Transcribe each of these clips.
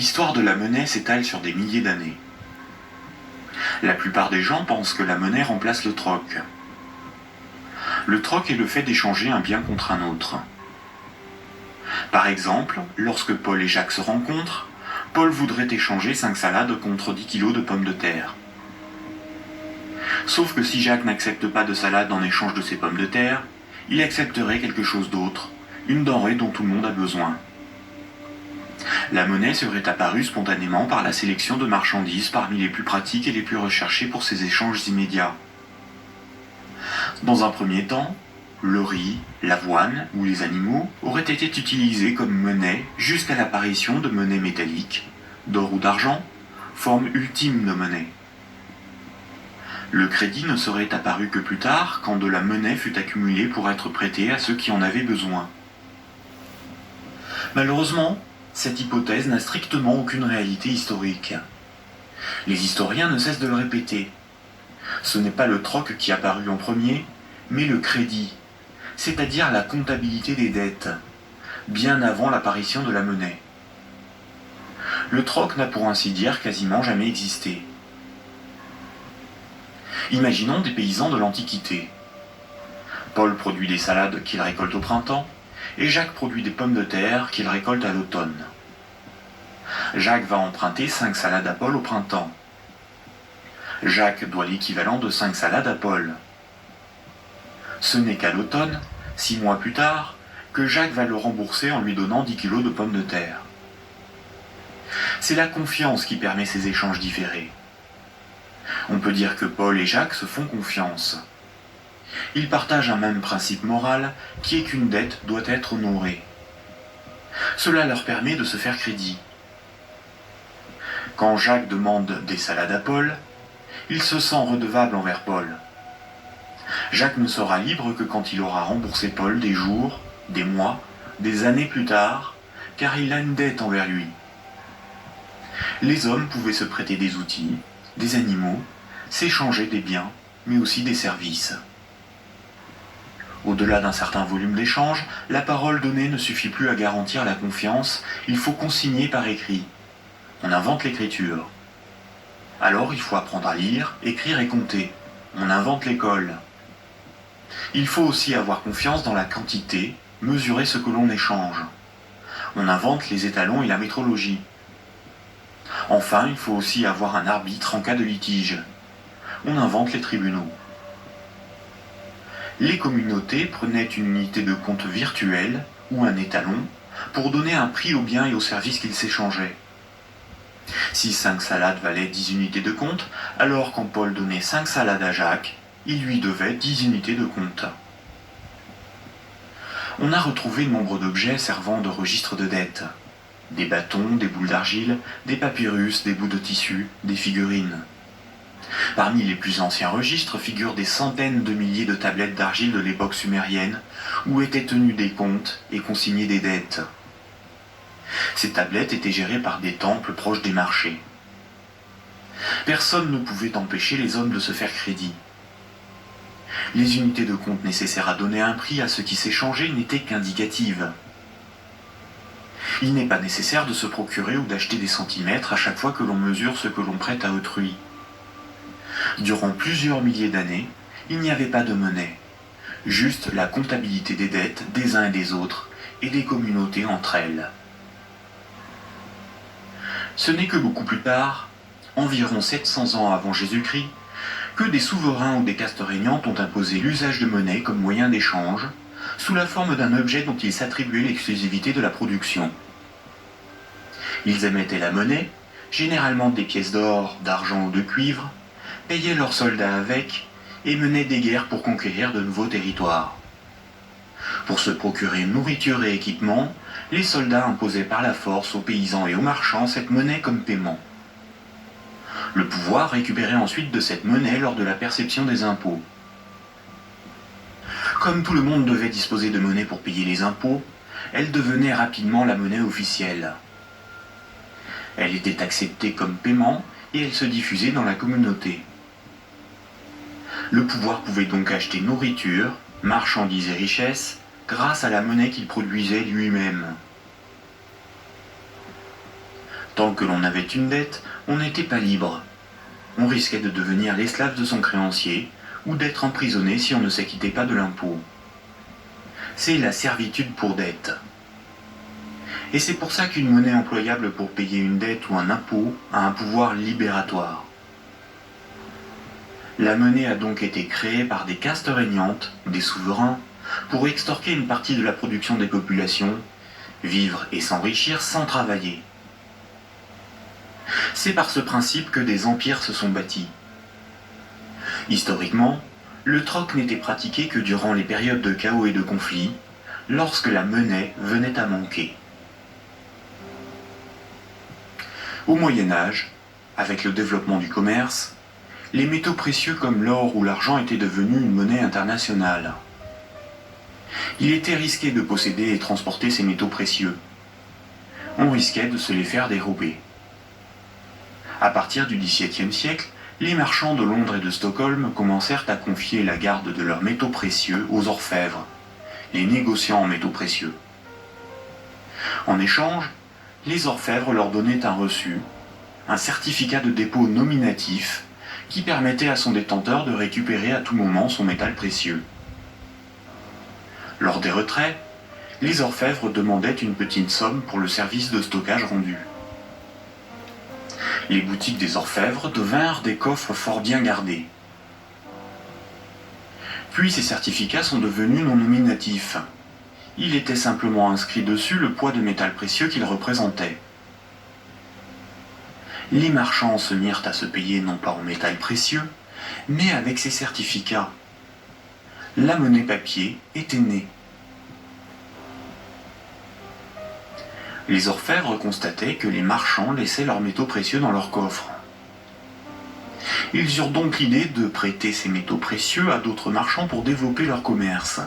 L'histoire de la monnaie s'étale sur des milliers d'années. La plupart des gens pensent que la monnaie remplace le troc. Le troc est le fait d'échanger un bien contre un autre. Par exemple, lorsque Paul et Jacques se rencontrent, Paul voudrait échanger 5 salades contre 10 kilos de pommes de terre. Sauf que si Jacques n'accepte pas de salade en échange de ses pommes de terre, il accepterait quelque chose d'autre, une denrée dont tout le monde a besoin. La monnaie serait apparue spontanément par la sélection de marchandises parmi les plus pratiques et les plus recherchées pour ces échanges immédiats. Dans un premier temps, le riz, l'avoine ou les animaux auraient été utilisés comme monnaie jusqu'à l'apparition de monnaies métalliques, d'or ou d'argent, forme ultime de monnaie. Le crédit ne serait apparu que plus tard, quand de la monnaie fut accumulée pour être prêtée à ceux qui en avaient besoin. Malheureusement, cette hypothèse n'a strictement aucune réalité historique. Les historiens ne cessent de le répéter. Ce n'est pas le troc qui apparut en premier, mais le crédit, c'est-à-dire la comptabilité des dettes, bien avant l'apparition de la monnaie. Le troc n'a pour ainsi dire quasiment jamais existé. Imaginons des paysans de l'Antiquité. Paul produit des salades qu'il récolte au printemps, et Jacques produit des pommes de terre qu'il récolte à l'automne. Jacques va emprunter 5 salades à Paul au printemps. Jacques doit l'équivalent de 5 salades à Paul. Ce n'est qu'à l'automne, 6 mois plus tard, que Jacques va le rembourser en lui donnant 10 kilos de pommes de terre. C'est la confiance qui permet ces échanges différés. On peut dire que Paul et Jacques se font confiance. Ils partagent un même principe moral qui est qu'une dette doit être honorée. Cela leur permet de se faire crédit. Quand Jacques demande des salades à Paul, il se sent redevable envers Paul. Jacques ne sera libre que quand il aura remboursé Paul des jours, des mois, des années plus tard, car il a une dette envers lui. Les hommes pouvaient se prêter des outils, des animaux, s'échanger des biens, mais aussi des services. Au-delà d'un certain volume d'échanges, la parole donnée ne suffit plus à garantir la confiance, il faut consigner par écrit. On invente l'écriture. Alors il faut apprendre à lire, écrire et compter. On invente l'école. Il faut aussi avoir confiance dans la quantité, mesurer ce que l'on échange. On invente les étalons et la métrologie. Enfin, il faut aussi avoir un arbitre en cas de litige. On invente les tribunaux. Les communautés prenaient une unité de compte virtuelle, ou un étalon, pour donner un prix aux biens et aux services qu'ils s'échangeaient. Si 5 salades valaient 10 unités de compte, alors quand Paul donnait 5 salades à Jacques, il lui devait 10 unités de compte. On a retrouvé nombre d'objets servant de registre de dette. Des bâtons, des boules d'argile, des papyrus, des bouts de tissu, des figurines. Parmi les plus anciens registres figurent des centaines de milliers de tablettes d'argile de l'époque sumérienne, où étaient tenus des comptes et consignés des dettes. Ces tablettes étaient gérées par des temples proches des marchés. Personne ne pouvait empêcher les hommes de se faire crédit. Les unités de compte nécessaires à donner un prix à ce qui s'échangeait n'étaient qu'indicatives. Il n'est pas nécessaire de se procurer ou d'acheter des centimètres à chaque fois que l'on mesure ce que l'on prête à autrui. Durant plusieurs milliers d'années, il n'y avait pas de monnaie, juste la comptabilité des dettes des uns et des autres et des communautés entre elles. Ce n'est que beaucoup plus tard, environ 700 ans avant Jésus-Christ, que des souverains ou des castes régnantes ont imposé l'usage de monnaie comme moyen d'échange, sous la forme d'un objet dont ils s'attribuaient l'exclusivité de la production. Ils émettaient la monnaie, généralement des pièces d'or, d'argent ou de cuivre, payaient leurs soldats avec et menaient des guerres pour conquérir de nouveaux territoires. Pour se procurer nourriture et équipement, les soldats imposaient par la force aux paysans et aux marchands cette monnaie comme paiement. Le pouvoir récupérait ensuite de cette monnaie lors de la perception des impôts. Comme tout le monde devait disposer de monnaie pour payer les impôts, elle devenait rapidement la monnaie officielle. Elle était acceptée comme paiement et elle se diffusait dans la communauté. Le pouvoir pouvait donc acheter nourriture, marchandises et richesses grâce à la monnaie qu'il produisait lui-même. Tant que l'on avait une dette, on n'était pas libre. On risquait de devenir l'esclave de son créancier ou d'être emprisonné si on ne s'acquittait pas de l'impôt. C'est la servitude pour dette. Et c'est pour ça qu'une monnaie employable pour payer une dette ou un impôt a un pouvoir libératoire. La monnaie a donc été créée par des castes régnantes, des souverains, pour extorquer une partie de la production des populations, vivre et s'enrichir sans travailler. C'est par ce principe que des empires se sont bâtis. Historiquement, le troc n'était pratiqué que durant les périodes de chaos et de conflits, lorsque la monnaie venait à manquer. Au Moyen Âge, avec le développement du commerce, les métaux précieux comme l'or ou l'argent étaient devenus une monnaie internationale. Il était risqué de posséder et transporter ces métaux précieux. On risquait de se les faire dérober. À partir du XVIIe siècle, les marchands de Londres et de Stockholm commencèrent à confier la garde de leurs métaux précieux aux orfèvres, les négociants en métaux précieux. En échange, les orfèvres leur donnaient un reçu, un certificat de dépôt nominatif qui permettait à son détenteur de récupérer à tout moment son métal précieux. Lors des retraits, les orfèvres demandaient une petite somme pour le service de stockage rendu. Les boutiques des orfèvres devinrent des coffres fort bien gardés. Puis ces certificats sont devenus non nominatifs. Il était simplement inscrit dessus le poids de métal précieux qu'ils représentaient. Les marchands se mirent à se payer non pas en métal précieux, mais avec ces certificats. La monnaie papier était née. Les orfèvres constataient que les marchands laissaient leurs métaux précieux dans leurs coffres. Ils eurent donc l'idée de prêter ces métaux précieux à d'autres marchands pour développer leur commerce.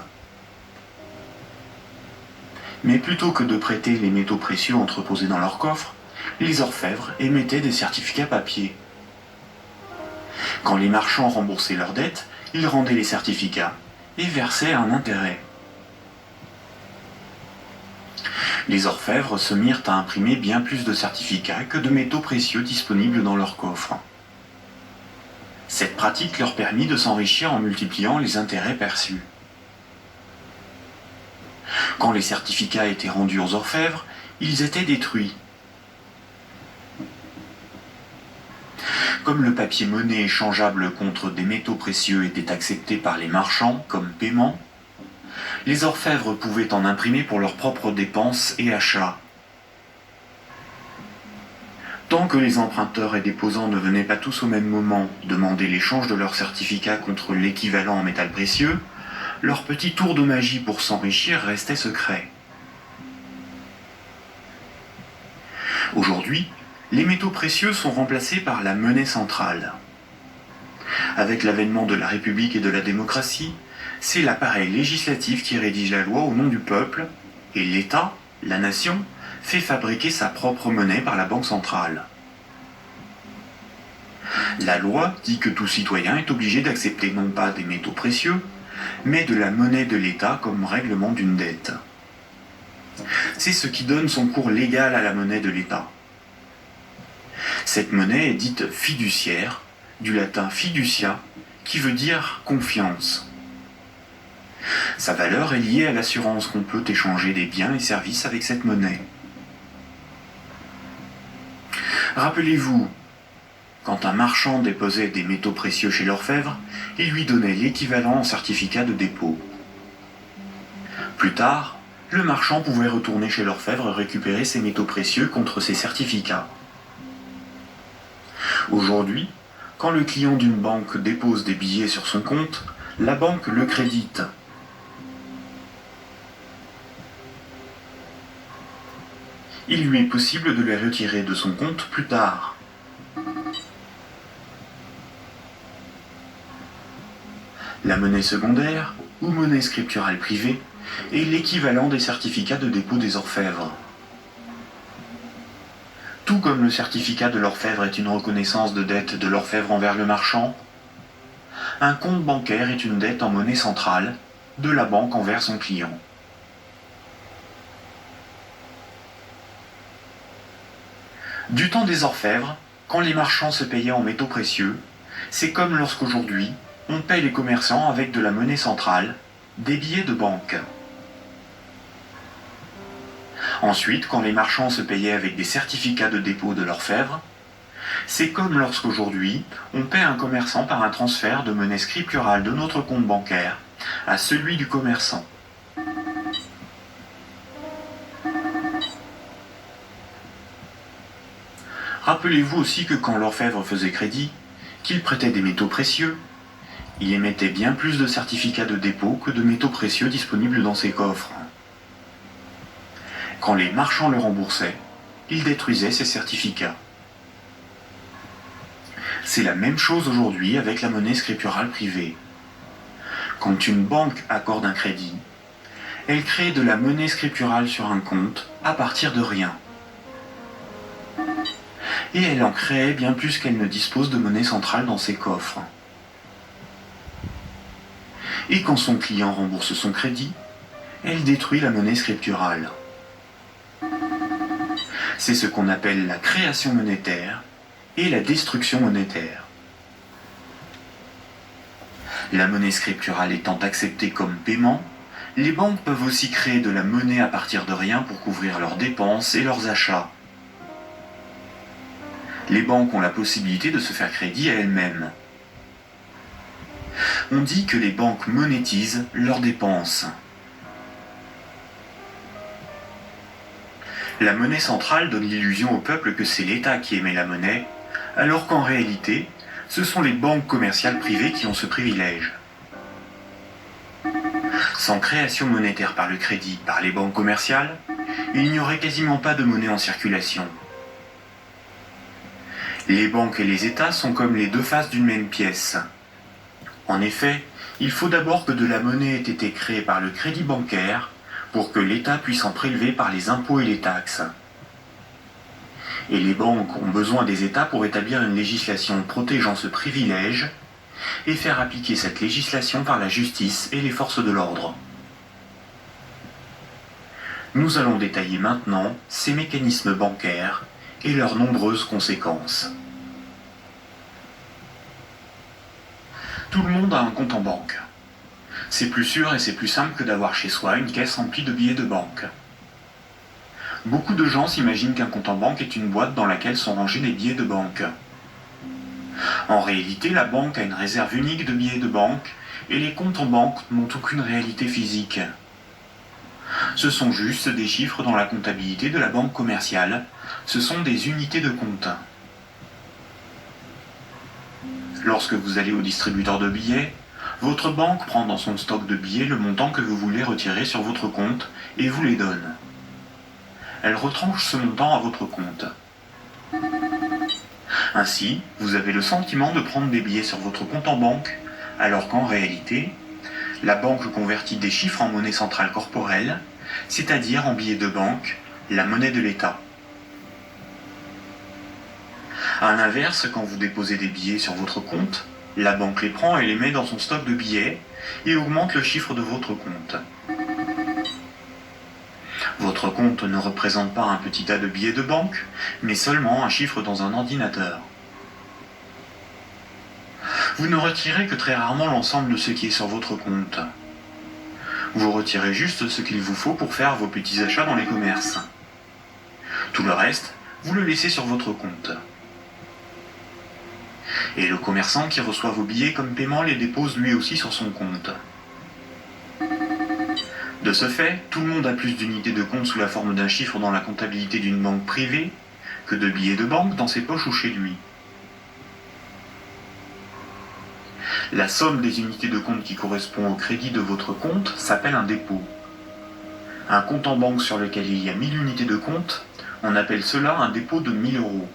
Mais plutôt que de prêter les métaux précieux entreposés dans leurs coffres, les orfèvres émettaient des certificats papier. Quand les marchands remboursaient leurs dettes, ils rendaient les certificats et versaient un intérêt. Les orfèvres se mirent à imprimer bien plus de certificats que de métaux précieux disponibles dans leurs coffres. Cette pratique leur permit de s'enrichir en multipliant les intérêts perçus. Quand les certificats étaient rendus aux orfèvres, ils étaient détruits. Comme le papier monnaie échangeable contre des métaux précieux était accepté par les marchands comme paiement, les orfèvres pouvaient en imprimer pour leurs propres dépenses et achats. Tant que les emprunteurs et déposants ne venaient pas tous au même moment demander l'échange de leurs certificats contre l'équivalent en métal précieux, leur petit tour de magie pour s'enrichir restait secret. Aujourd'hui, les métaux précieux sont remplacés par la monnaie centrale. Avec l'avènement de la République et de la démocratie, c'est l'appareil législatif qui rédige la loi au nom du peuple, et l'État, la nation, fait fabriquer sa propre monnaie par la Banque centrale. La loi dit que tout citoyen est obligé d'accepter non pas des métaux précieux, mais de la monnaie de l'État comme règlement d'une dette. C'est ce qui donne son cours légal à la monnaie de l'État. Cette monnaie est dite fiduciaire, du latin fiducia, qui veut dire confiance. Sa valeur est liée à l'assurance qu'on peut échanger des biens et services avec cette monnaie. Rappelez-vous, quand un marchand déposait des métaux précieux chez l'orfèvre, il lui donnait l'équivalent en certificat de dépôt. Plus tard, le marchand pouvait retourner chez l'orfèvre récupérer ses métaux précieux contre ses certificats. Aujourd'hui, quand le client d'une banque dépose des billets sur son compte, la banque le crédite. Il lui est possible de les retirer de son compte plus tard. La monnaie secondaire, ou monnaie scripturale privée, est l'équivalent des certificats de dépôt des orfèvres. Tout comme le certificat de l'orfèvre est une reconnaissance de dette de l'orfèvre envers le marchand, un compte bancaire est une dette en monnaie centrale de la banque envers son client. Du temps des orfèvres, quand les marchands se payaient en métaux précieux, c'est comme lorsqu'aujourd'hui, on paye les commerçants avec de la monnaie centrale, des billets de banque. Ensuite, quand les marchands se payaient avec des certificats de dépôt de l'orfèvre, c'est comme lorsqu'aujourd'hui, on paie un commerçant par un transfert de monnaie scripturale de notre compte bancaire à celui du commerçant. Rappelez-vous aussi que quand l'orfèvre faisait crédit, qu'il prêtait des métaux précieux, il émettait bien plus de certificats de dépôt que de métaux précieux disponibles dans ses coffres. Quand les marchands le remboursaient, il détruisait ces certificats. C'est la même chose aujourd'hui avec la monnaie scripturale privée. Quand une banque accorde un crédit, elle crée de la monnaie scripturale sur un compte à partir de rien. Et elle en crée bien plus qu'elle ne dispose de monnaie centrale dans ses coffres. Et quand son client rembourse son crédit, elle détruit la monnaie scripturale. C'est ce qu'on appelle la création monétaire et la destruction monétaire. La monnaie scripturale étant acceptée comme paiement, les banques peuvent aussi créer de la monnaie à partir de rien pour couvrir leurs dépenses et leurs achats. Les banques ont la possibilité de se faire crédit à elles-mêmes. On dit que les banques monétisent leurs dépenses. La monnaie centrale donne l'illusion au peuple que c'est l'État qui émet la monnaie, alors qu'en réalité, ce sont les banques commerciales privées qui ont ce privilège. Sans création monétaire par le crédit par les banques commerciales, il n'y aurait quasiment pas de monnaie en circulation. Les banques et les États sont comme les deux faces d'une même pièce. En effet, il faut d'abord que de la monnaie ait été créée par le crédit bancaire pour que l'État puisse en prélever par les impôts et les taxes. Et les banques ont besoin des États pour établir une législation protégeant ce privilège et faire appliquer cette législation par la justice et les forces de l'ordre. Nous allons détailler maintenant ces mécanismes bancaires et leurs nombreuses conséquences. Tout le monde a un compte en banque. C'est plus sûr et c'est plus simple que d'avoir chez soi une caisse remplie de billets de banque. Beaucoup de gens s'imaginent qu'un compte en banque est une boîte dans laquelle sont rangés des billets de banque. En réalité, la banque a une réserve unique de billets de banque et les comptes en banque n'ont aucune réalité physique. Ce sont juste des chiffres dans la comptabilité de la banque commerciale. Ce sont des unités de compte. Lorsque vous allez au distributeur de billets, votre banque prend dans son stock de billets le montant que vous voulez retirer sur votre compte et vous les donne. Elle retranche ce montant à votre compte. Ainsi, vous avez le sentiment de prendre des billets sur votre compte en banque, alors qu'en réalité, la banque convertit des chiffres en monnaie centrale corporelle, c'est-à-dire en billets de banque, la monnaie de l'État. À l'inverse, quand vous déposez des billets sur votre compte, la banque les prend et les met dans son stock de billets et augmente le chiffre de votre compte. Votre compte ne représente pas un petit tas de billets de banque, mais seulement un chiffre dans un ordinateur. Vous ne retirez que très rarement l'ensemble de ce qui est sur votre compte. Vous retirez juste ce qu'il vous faut pour faire vos petits achats dans les commerces. Tout le reste, vous le laissez sur votre compte. Et le commerçant qui reçoit vos billets comme paiement les dépose lui aussi sur son compte. De ce fait, tout le monde a plus d'unités de compte sous la forme d'un chiffre dans la comptabilité d'une banque privée que de billets de banque dans ses poches ou chez lui. La somme des unités de compte qui correspond au crédit de votre compte s'appelle un dépôt. Un compte en banque sur lequel il y a 1000 unités de compte, on appelle cela un dépôt de 1000 euros.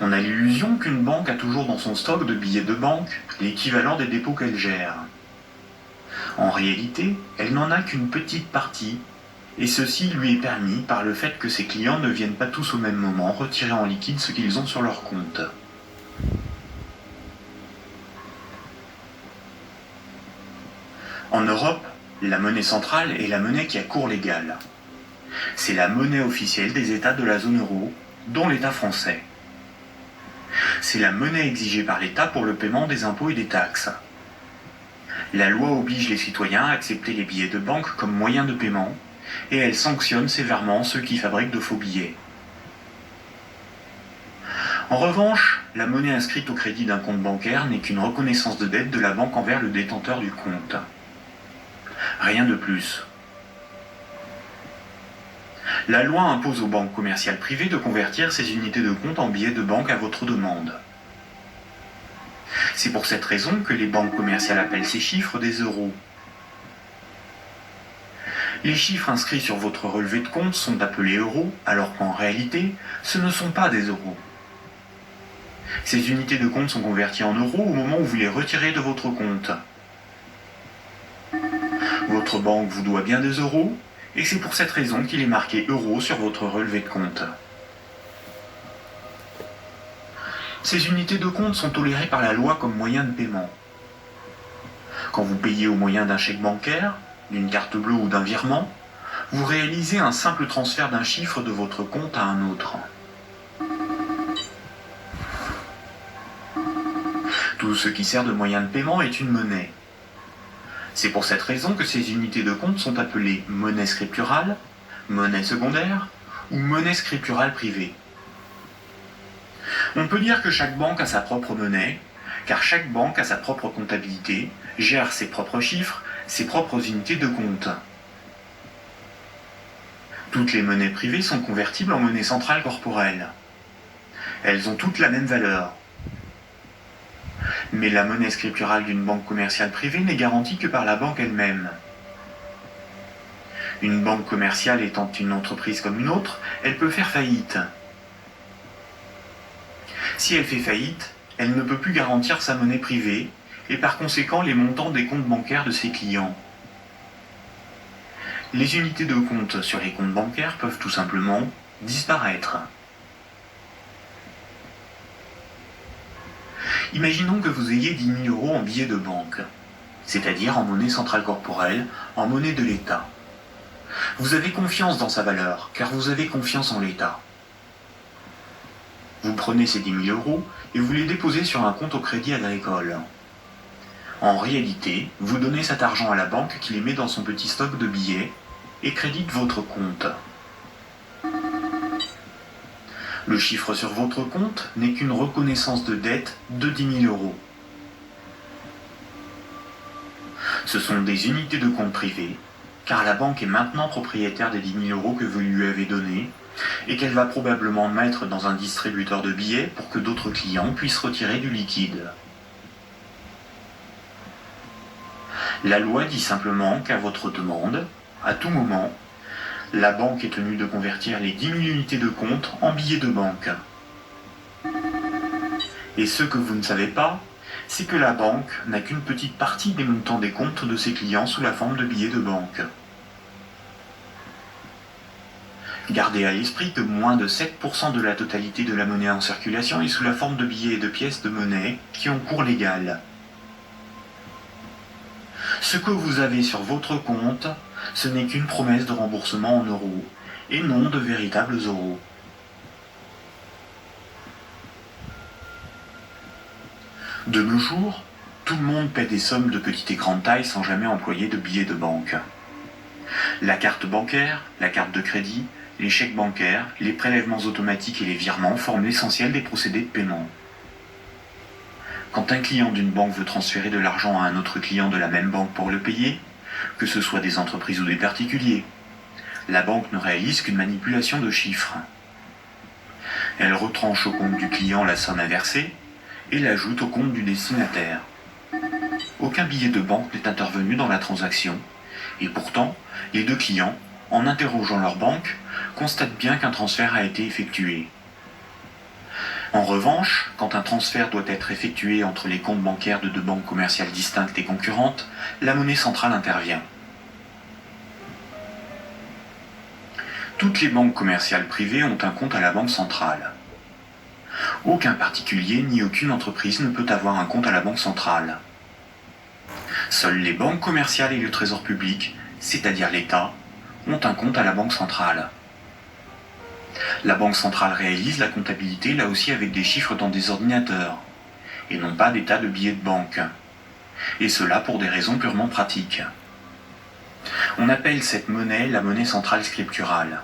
On a l'illusion qu'une banque a toujours dans son stock de billets de banque l'équivalent des dépôts qu'elle gère. En réalité, elle n'en a qu'une petite partie, et ceci lui est permis par le fait que ses clients ne viennent pas tous au même moment retirer en liquide ce qu'ils ont sur leur compte. En Europe, la monnaie centrale est la monnaie qui a cours légal. C'est la monnaie officielle des États de la zone euro, dont l'État français. C'est la monnaie exigée par l'État pour le paiement des impôts et des taxes. La loi oblige les citoyens à accepter les billets de banque comme moyen de paiement, et elle sanctionne sévèrement ceux qui fabriquent de faux billets. En revanche, la monnaie inscrite au crédit d'un compte bancaire n'est qu'une reconnaissance de dette de la banque envers le détenteur du compte. Rien de plus. La loi impose aux banques commerciales privées de convertir ces unités de compte en billets de banque à votre demande. C'est pour cette raison que les banques commerciales appellent ces chiffres des euros. Les chiffres inscrits sur votre relevé de compte sont appelés euros, alors qu'en réalité, ce ne sont pas des euros. Ces unités de compte sont converties en euros au moment où vous les retirez de votre compte. Votre banque vous doit bien des euros, et c'est pour cette raison qu'il est marqué euros sur votre relevé de compte. Ces unités de compte sont tolérées par la loi comme moyen de paiement. Quand vous payez au moyen d'un chèque bancaire, d'une carte bleue ou d'un virement, vous réalisez un simple transfert d'un chiffre de votre compte à un autre. Tout ce qui sert de moyen de paiement est une monnaie. C'est pour cette raison que ces unités de compte sont appelées monnaie scripturale, monnaie secondaire ou monnaie scripturale privée. On peut dire que chaque banque a sa propre monnaie, car chaque banque a sa propre comptabilité, gère ses propres chiffres, ses propres unités de compte. Toutes les monnaies privées sont convertibles en monnaie centrale corporelle. Elles ont toutes la même valeur. Mais la monnaie scripturale d'une banque commerciale privée n'est garantie que par la banque elle-même. Une banque commerciale étant une entreprise comme une autre, elle peut faire faillite. Si elle fait faillite, elle ne peut plus garantir sa monnaie privée et par conséquent les montants des comptes bancaires de ses clients. Les unités de compte sur les comptes bancaires peuvent tout simplement disparaître. Imaginons que vous ayez 10 000 euros en billets de banque, c'est-à-dire en monnaie centrale corporelle, en monnaie de l'État. Vous avez confiance dans sa valeur, car vous avez confiance en l'État. Vous prenez ces 10 000 euros et vous les déposez sur un compte au Crédit Agricole. En réalité, vous donnez cet argent à la banque qui les met dans son petit stock de billets et crédite votre compte. Le chiffre sur votre compte n'est qu'une reconnaissance de dette de 10 000 euros. Ce sont des unités de compte privées, car la banque est maintenant propriétaire des 10 000 euros que vous lui avez donnés et qu'elle va probablement mettre dans un distributeur de billets pour que d'autres clients puissent retirer du liquide. La loi dit simplement qu'à votre demande, à tout moment, la banque est tenue de convertir les 10 000 unités de compte en billets de banque. Et ce que vous ne savez pas, c'est que la banque n'a qu'une petite partie des montants des comptes de ses clients sous la forme de billets de banque. Gardez à l'esprit que moins de 7% de la totalité de la monnaie en circulation est sous la forme de billets et de pièces de monnaie qui ont cours légal. Ce que vous avez sur votre compte, ce n'est qu'une promesse de remboursement en euros, et non de véritables euros. De nos jours, tout le monde paie des sommes de petite et grande taille sans jamais employer de billets de banque. La carte bancaire, la carte de crédit, les chèques bancaires, les prélèvements automatiques et les virements forment l'essentiel des procédés de paiement. Quand un client d'une banque veut transférer de l'argent à un autre client de la même banque pour le payer, que ce soit des entreprises ou des particuliers, la banque ne réalise qu'une manipulation de chiffres. Elle retranche au compte du client la somme à verser et l'ajoute au compte du destinataire. Aucun billet de banque n'est intervenu dans la transaction, et pourtant, les deux clients, en interrogeant leur banque, constatent bien qu'un transfert a été effectué. En revanche, quand un transfert doit être effectué entre les comptes bancaires de deux banques commerciales distinctes et concurrentes, la monnaie centrale intervient. Toutes les banques commerciales privées ont un compte à la banque centrale. Aucun particulier ni aucune entreprise ne peut avoir un compte à la banque centrale. Seules les banques commerciales et le trésor public, c'est-à-dire l'État, ont un compte à la Banque centrale. La Banque centrale réalise la comptabilité là aussi avec des chiffres dans des ordinateurs, et non pas des tas de billets de banque. Et cela pour des raisons purement pratiques. On appelle cette monnaie la monnaie centrale scripturale.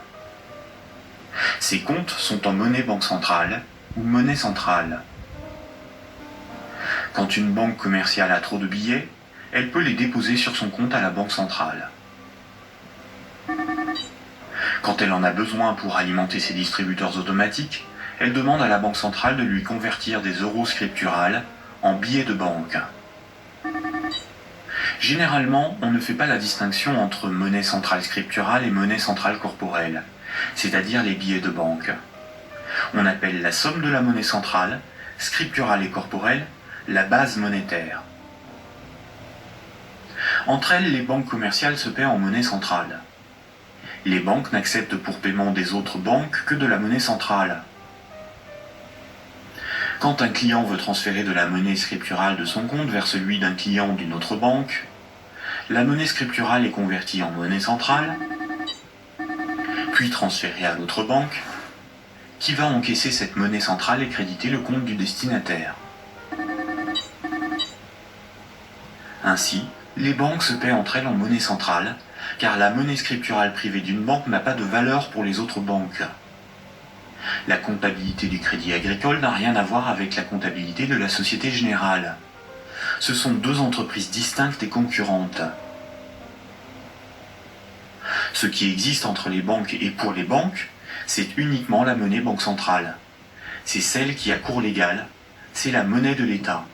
Ces comptes sont en monnaie banque centrale ou monnaie centrale. Quand une banque commerciale a trop de billets, elle peut les déposer sur son compte à la Banque centrale. Quand elle en a besoin pour alimenter ses distributeurs automatiques, elle demande à la Banque centrale de lui convertir des euros scripturales en billets de banque. Généralement, on ne fait pas la distinction entre monnaie centrale scripturale et monnaie centrale corporelle, c'est-à-dire les billets de banque. On appelle la somme de la monnaie centrale, scripturale et corporelle, la base monétaire. Entre elles, les banques commerciales se paient en monnaie centrale. Les banques n'acceptent pour paiement des autres banques que de la monnaie centrale. Quand un client veut transférer de la monnaie scripturale de son compte vers celui d'un client d'une autre banque, la monnaie scripturale est convertie en monnaie centrale, puis transférée à l'autre banque, qui va encaisser cette monnaie centrale et créditer le compte du destinataire. Ainsi, les banques se paient entre elles en monnaie centrale, car la monnaie scripturale privée d'une banque n'a pas de valeur pour les autres banques. La comptabilité du Crédit Agricole n'a rien à voir avec la comptabilité de la Société Générale. Ce sont deux entreprises distinctes et concurrentes. Ce qui existe entre les banques et pour les banques, c'est uniquement la monnaie banque centrale. C'est celle qui a cours légal, c'est la monnaie de l'État.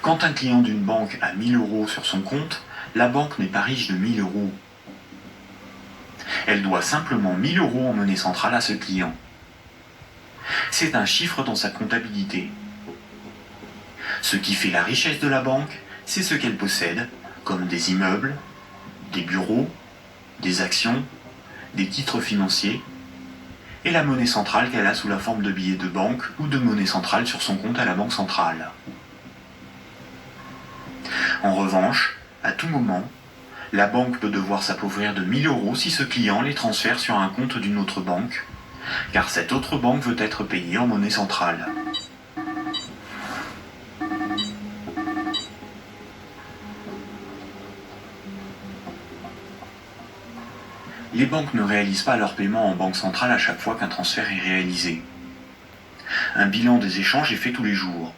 Quand un client d'une banque a 1000 euros sur son compte, la banque n'est pas riche de 1000 euros. Elle doit simplement 1000 euros en monnaie centrale à ce client. C'est un chiffre dans sa comptabilité. Ce qui fait la richesse de la banque, c'est ce qu'elle possède, comme des immeubles, des bureaux, des actions, des titres financiers, et la monnaie centrale qu'elle a sous la forme de billets de banque ou de monnaie centrale sur son compte à la Banque centrale. En revanche, à tout moment, la banque peut devoir s'appauvrir de 1000 euros si ce client les transfère sur un compte d'une autre banque, car cette autre banque veut être payée en monnaie centrale. Les banques ne réalisent pas leur paiement en banque centrale à chaque fois qu'un transfert est réalisé. Un bilan des échanges est fait tous les jours.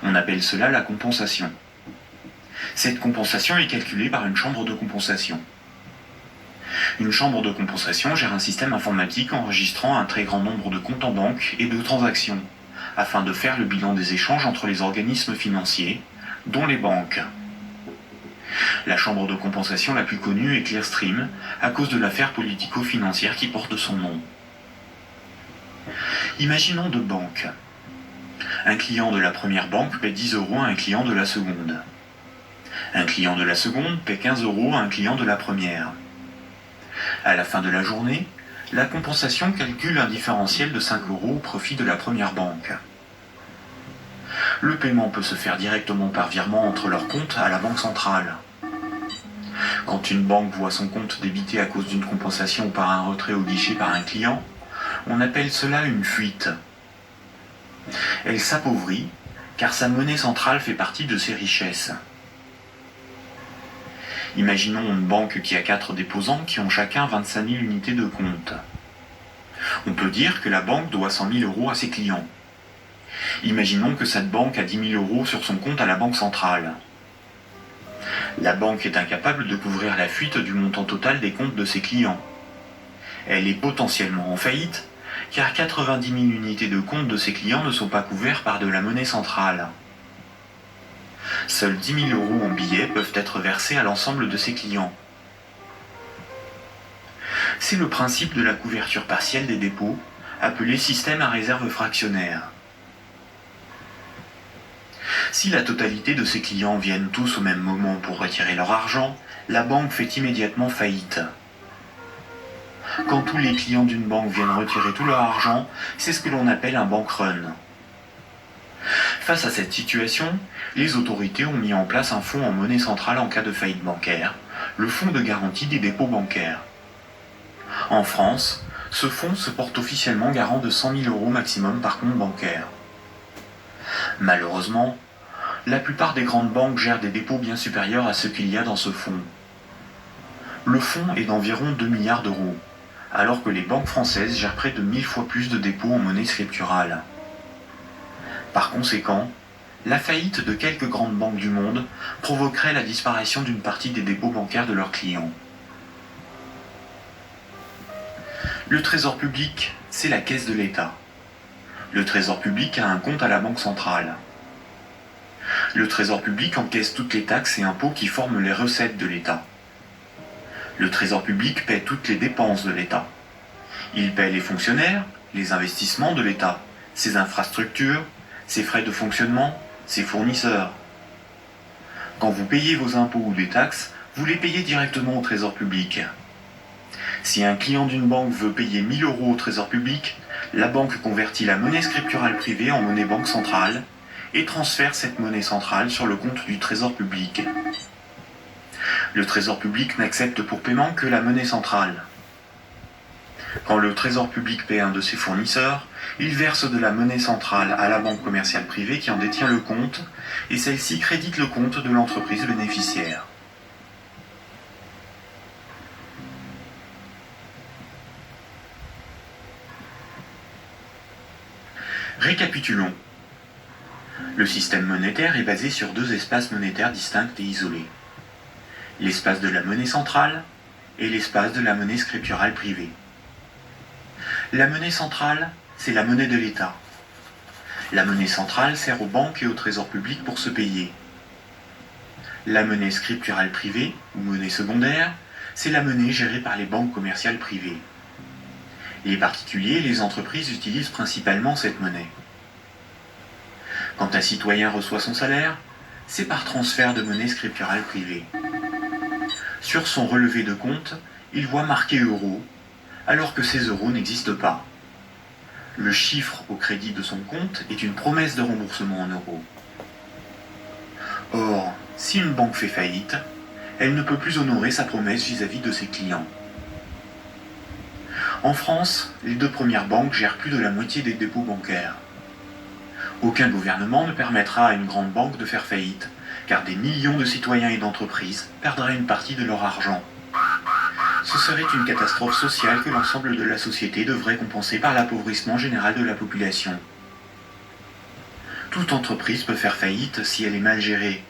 On appelle cela la compensation. Cette compensation est calculée par une chambre de compensation. Une chambre de compensation gère un système informatique enregistrant un très grand nombre de comptes en banque et de transactions, afin de faire le bilan des échanges entre les organismes financiers, dont les banques. La chambre de compensation la plus connue est Clearstream, à cause de l'affaire politico-financière qui porte son nom. Imaginons deux banques. Un client de la première banque paie 10 euros à un client de la seconde. Un client de la seconde paie 15 euros à un client de la première. À la fin de la journée, la compensation calcule un différentiel de 5 euros au profit de la première banque. Le paiement peut se faire directement par virement entre leurs comptes à la Banque centrale. Quand une banque voit son compte débité à cause d'une compensation ou par un retrait au guichet par un client, on appelle cela une fuite. Elle s'appauvrit, car sa monnaie centrale fait partie de ses richesses. Imaginons une banque qui a 4 déposants qui ont chacun 25 000 unités de compte. On peut dire que la banque doit 100 000 euros à ses clients. Imaginons que cette banque a 10 000 euros sur son compte à la Banque centrale. La banque est incapable de couvrir la fuite du montant total des comptes de ses clients. Elle est potentiellement en faillite, car 90 000 unités de compte de ses clients ne sont pas couverts par de la monnaie centrale. Seuls 10 000 euros en billets peuvent être versés à l'ensemble de ses clients. C'est le principe de la couverture partielle des dépôts, appelé système à réserve fractionnaire. Si la totalité de ses clients viennent tous au même moment pour retirer leur argent, la banque fait immédiatement faillite. Quand tous les clients d'une banque viennent retirer tout leur argent, c'est ce que l'on appelle un bank run. Face à cette situation, les autorités ont mis en place un fonds en monnaie centrale en cas de faillite bancaire, le Fonds de garantie des dépôts bancaires. En France, ce fonds se porte officiellement garant de 100 000 € maximum par compte bancaire. Malheureusement, la plupart des grandes banques gèrent des dépôts bien supérieurs à ce qu'il y a dans ce fonds. Le fonds est d'environ 2 milliards d'euros, alors que les banques françaises gèrent près de 1000 fois plus de dépôts en monnaie scripturale. Par conséquent, la faillite de quelques grandes banques du monde provoquerait la disparition d'une partie des dépôts bancaires de leurs clients. Le Trésor public, c'est la caisse de l'État. Le Trésor public a un compte à la Banque centrale. Le Trésor public encaisse toutes les taxes et impôts qui forment les recettes de l'État. Le Trésor public paie toutes les dépenses de l'État. Il paie les fonctionnaires, les investissements de l'État, ses infrastructures, ses frais de fonctionnement, ses fournisseurs. Quand vous payez vos impôts ou des taxes, vous les payez directement au Trésor public. Si un client d'une banque veut payer 1000 € au Trésor public, la banque convertit la monnaie scripturale privée en monnaie banque centrale et transfère cette monnaie centrale sur le compte du Trésor public. Le Trésor public n'accepte pour paiement que la monnaie centrale. Quand le Trésor public paie un de ses fournisseurs, il verse de la monnaie centrale à la banque commerciale privée qui en détient le compte, et celle-ci crédite le compte de l'entreprise bénéficiaire. Récapitulons. Le système monétaire est basé sur deux espaces monétaires distincts et isolés. L'espace de la monnaie centrale et l'espace de la monnaie scripturale privée. La monnaie centrale, c'est la monnaie de l'État. La monnaie centrale sert aux banques et au Trésor public pour se payer. La monnaie scripturale privée, ou monnaie secondaire, c'est la monnaie gérée par les banques commerciales privées. Les particuliers et les entreprises utilisent principalement cette monnaie. Quand un citoyen reçoit son salaire, c'est par transfert de monnaie scripturale privée. Sur son relevé de compte, il voit marqué euros, alors que ces euros n'existent pas. Le chiffre au crédit de son compte est une promesse de remboursement en euros. Or, si une banque fait faillite, elle ne peut plus honorer sa promesse vis-à-vis de ses clients. En France, les deux premières banques gèrent plus de la moitié des dépôts bancaires. Aucun gouvernement ne permettra à une grande banque de faire faillite, car des millions de citoyens et d'entreprises perdraient une partie de leur argent. Ce serait une catastrophe sociale que l'ensemble de la société devrait compenser par l'appauvrissement général de la population. Toute entreprise peut faire faillite si elle est mal gérée,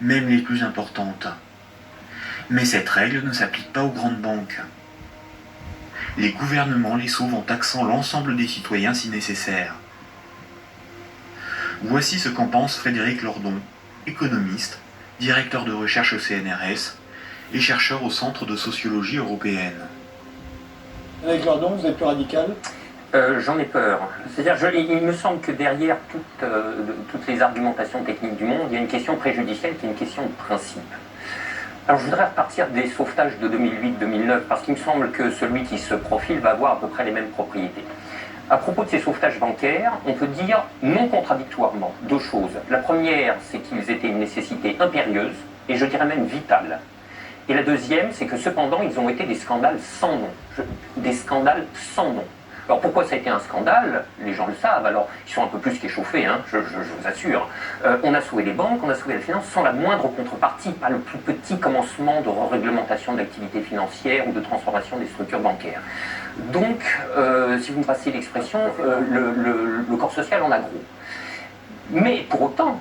même les plus importantes. Mais cette règle ne s'applique pas aux grandes banques. Les gouvernements les sauvent en taxant l'ensemble des citoyens si nécessaire. Voici ce qu'en pense Frédéric Lordon, économiste, directeur de recherche au CNRS et chercheur au Centre de sociologie européenne. Frédéric Lordon, vous êtes plus radical ? J'en ai peur. C'est-à-dire, il me semble que derrière toutes les argumentations techniques du monde, il y a une question préjudicielle qui est une question de principe. Alors je voudrais repartir des sauvetages de 2008-2009, parce qu'il me semble que celui qui se profile va avoir à peu près les mêmes propriétés. À propos de ces sauvetages bancaires, on peut dire non contradictoirement deux choses. La première, c'est qu'ils étaient une nécessité impérieuse, et je dirais même vitale. Et la deuxième, c'est que cependant, ils ont été des scandales sans nom. Des scandales sans nom. Alors pourquoi ça a été un scandale? Les gens le savent, alors ils sont un peu plus qu'échauffés, hein, je vous assure. On a sauvé les banques, on a sauvé la finance sans la moindre contrepartie, pas le plus petit commencement de réglementation de l'activité financière ou de transformation des structures bancaires. Donc, si vous me passez l'expression, le corps social en a gros. Mais pour autant,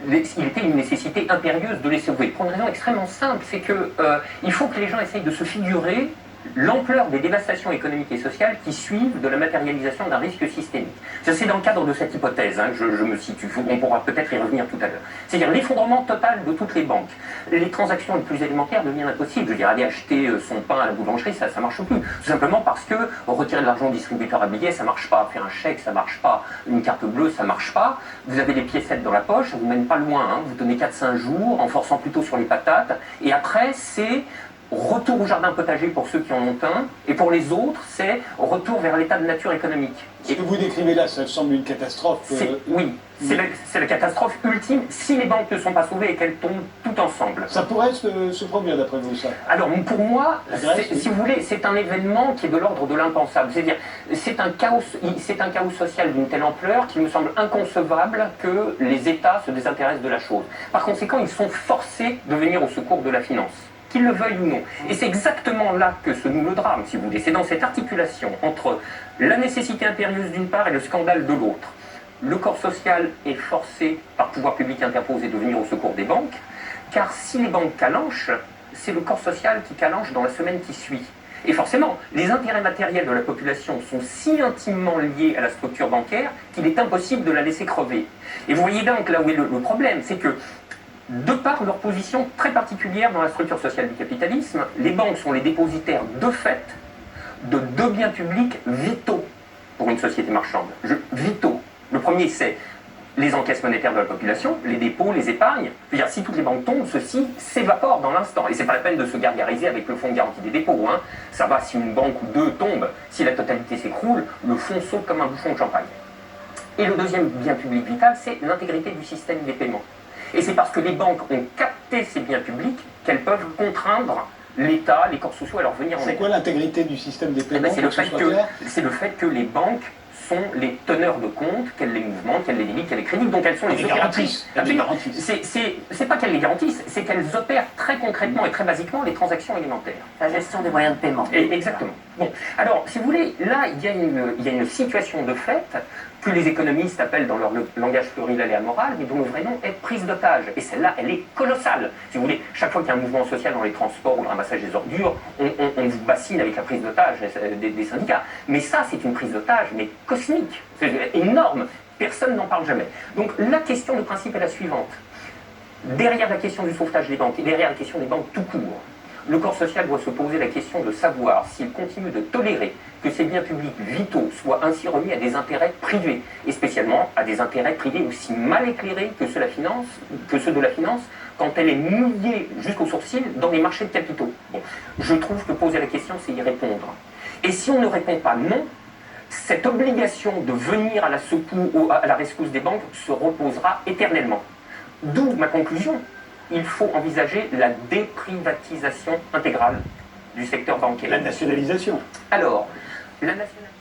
il était une nécessité impérieuse de les sauver. Pour une raison extrêmement simple, c'est que il faut que les gens essayent de se figurer l'ampleur des dévastations économiques et sociales qui suivent de la matérialisation d'un risque systémique. C'est dans le cadre de cette hypothèse, hein, je me situe, on pourra peut-être y revenir tout à l'heure. C'est-à-dire l'effondrement total de toutes les banques. Les transactions les plus élémentaires deviennent impossibles. Je veux dire, aller acheter son pain à la boulangerie, ça marche plus. Tout simplement parce que retirer de l'argent au distributeur à billets, ça marche pas. Faire un chèque, ça marche pas. Une carte bleue, ça marche pas. Vous avez des piécettes dans la poche, ça vous mène pas loin. Hein. Vous tenez 4-5 jours en forçant plutôt sur les patates. Et après, c'est retour au jardin potager pour ceux qui en ont un, et pour les autres, c'est retour vers l'état de nature économique. Ce que vous décrivez là, ça semble une catastrophe. Oui, c'est la catastrophe ultime si les banques ne sont pas sauvées et qu'elles tombent toutes ensemble. Ça pourrait se produire d'après vous, ça? Alors pour moi, Grèce, oui. si vous voulez, c'est un événement qui est de l'ordre de l'impensable. C'est-à-dire, c'est un chaos social d'une telle ampleur qu'il me semble inconcevable que les États se désintéressent de la chose. Par conséquent, ils sont forcés de venir au secours de la finance, qu'ils le veuillent ou non. Et c'est exactement là que se noue le drame, si vous voulez. C'est dans cette articulation entre la nécessité impérieuse d'une part et le scandale de l'autre. Le corps social est forcé, par pouvoir public interposé, de venir au secours des banques, car si les banques calanchent, c'est le corps social qui calanche dans la semaine qui suit. Et forcément, les intérêts matériels de la population sont si intimement liés à la structure bancaire qu'il est impossible de la laisser crever. Et vous voyez donc là où est le problème, c'est que de par leur position très particulière dans la structure sociale du capitalisme, les banques sont les dépositaires de fait de deux biens publics vitaux pour une société marchande. Vitaux. Le premier, c'est les encaisses monétaires de la population, les dépôts, les épargnes. Je veux dire, si toutes les banques tombent, ceci s'évapore dans l'instant. Et c'est pas la peine de se gargariser avec le fonds de garantie des dépôts. Hein. Ça va, si une banque ou deux tombe, si la totalité s'écroule, le fonds saute comme un bouchon de champagne. Et le deuxième bien public vital, c'est l'intégrité du système des paiements. Et c'est parce que les banques ont capté ces biens publics qu'elles peuvent contraindre l'État, les corps sociaux à leur venir en aide. C'est quoi l'intégrité du système des Eh ben, paiements? c'est le fait que les banques sont les teneurs de compte, qu'elles les mouvements, qu'elles les débitent, qu'elles les créditent, donc elles sont les opératrices. C'est pas qu'elles les garantissent, c'est qu'elles opèrent très concrètement et très basiquement les transactions élémentaires. La gestion des moyens de paiement. Exactement. Bon, alors, si vous voulez, là, il y a une situation de fait que les économistes appellent dans leur langage pluriel et amoral, mais dont le vrai nom est prise d'otage. Et celle-là, elle est colossale. Si vous voulez, chaque fois qu'il y a un mouvement social dans les transports ou le ramassage des ordures, on vous bassine avec la prise d'otage des syndicats. Mais ça, c'est une prise d'otage, mais cosmique. C'est énorme. Personne n'en parle jamais. Donc, la question de principe est la suivante. Derrière la question du sauvetage des banques et derrière la question des banques tout court, le corps social doit se poser la question de savoir s'il continue de tolérer que ces biens publics vitaux soient ainsi remis à des intérêts privés, et spécialement à des intérêts privés aussi mal éclairés que ceux de la finance, quand elle est mouillée jusqu'aux sourcils dans les marchés de capitaux. Bon, je trouve que poser la question, c'est y répondre. Et si on ne répond pas non, cette obligation de venir à la rescousse des banques se reposera éternellement. D'où ma conclusion. Il faut envisager la déprivatisation intégrale du secteur bancaire. La nationalisation. Alors, la nationalisation...